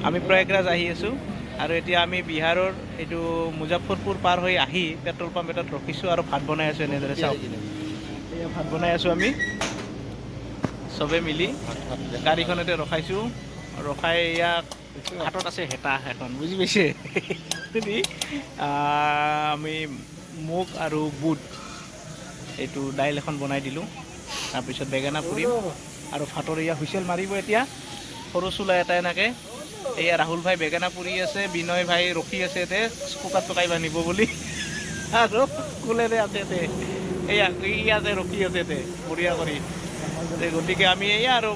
আমি প্ৰয়াগৰাজ আহি আছোঁ আৰু এতিয়া আমি বিহাৰৰ এইটো মুজাফৰপুৰ পাৰ হৈ আহি পেট্ৰল পাম্প এটাত ৰখিছোঁ আৰু ভাত বনাই আছোঁ এনেদৰে চাওক এয়া ভাত বনাই আছোঁ আমি চবে মিলি গাড়ীখনতে ৰখাইছোঁ ৰখাই ইয়াক হাতত আছে হেতা এখন বুজি পাইছে আমি মুগ আৰু বুট এইটো দাইল এখন বনাই দিলোঁ তাৰপিছত বেঙেনা পুৰিম আৰু ভাতৰ এয়া হুইচেল মাৰিব এতিয়া সৰু চোলা এটা এনেকৈ এয়া ৰাহুল ভাই বেঙেনা পুৰি আছে বিনয় ভাই ৰখি আছে ইয়াতে কুকাৰ টকাই বান্ধিব বুলি আৰু কুলেৰে আছে ইয়াতে এয়া ইয়াতে ৰখি আছে ইয়াতে বঢ়িয়া কৰি গতিকে আমি এয়া আৰু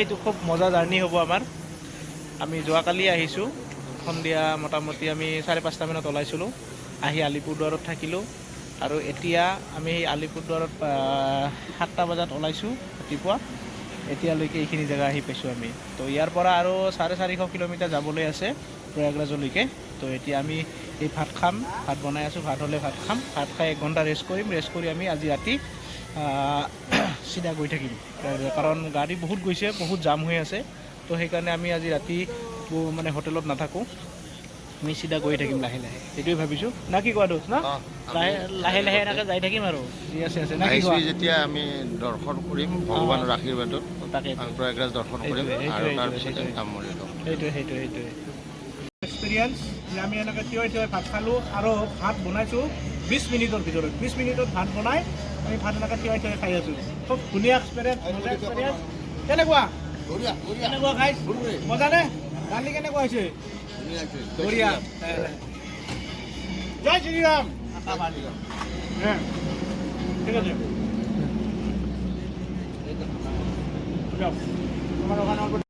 এইটো খুব মজা জাৰ্ণি হ'ব আমাৰ আমি যোৱাকালি আহিছোঁ সন্ধিয়া মোটামুটি আমি 5:30 মানত ওলাইছিলোঁ আহি আলিপুৰদুৱাৰত থাকিলোঁ আৰু এতিয়া আমি সেই আলিপুৰদুৱাৰত 7টা বজাত ওলাইছোঁ ৰাতিপুৱা এতিয়ালৈকে এইখিনি জেগা আহি পাইছোঁ আমি তো ইয়াৰ পৰা আৰু 450 কিলোমিটাৰ যাবলৈ আছে প্ৰয়াগৰাজলৈকে তো এতিয়া আমি এই ভাত খাম ভাত বনাই আছোঁ ভাত হ'লে ভাত খাম ভাত খাই 1 ঘণ্টা ৰেষ্ট কৰিম ৰেষ্ট কৰি আমি আজি ৰাতি চিধা গৈ থাকিম কাৰণ গাড়ী বহুত গৈছে বহুত জাম হৈ আছে তো সেইকাৰণে আমি আজি ৰাতি মানে হোটেলত নাথাকোঁ আমি চিধা গৈ থাকিম লাহে লাহে সেইটোৱে ভাবিছোঁ না কি কোৱা দোষ না লাহে লাহে এনেকৈ যাই থাকিম আৰু যি আছে আছে না কি কোৱা যেতিয়া আমি দৰ্শন কৰিম ভগৱানৰ আশীৰ্বাদত তাকে প্ৰয়াগৰাজ দৰ্শন কৰিম আৰু তাৰপিছত কাম কৰি ল'ম সেইটোৱে এক্সপিৰিয়েঞ্চ যে আমি এনেকৈ থিয় ভাত খালোঁ আৰু ভাত বনাইছোঁ 20 মিনিটৰ ভিতৰত 20 মিনিটত ভাত বনাই আমি ভাত এনেকৈ থিয় খাই আছোঁ খুব ধুনীয়া এক্সপিৰিয়েঞ্চ মজা এক্সপিৰিয়েঞ্চ কেনেকুৱা কেনেকুৱা খাই মজানে দালি কেনেকুৱা হৈছে বঢ়িয়া জয় শ্ৰীৰাম ঠিক আছে তোমাৰ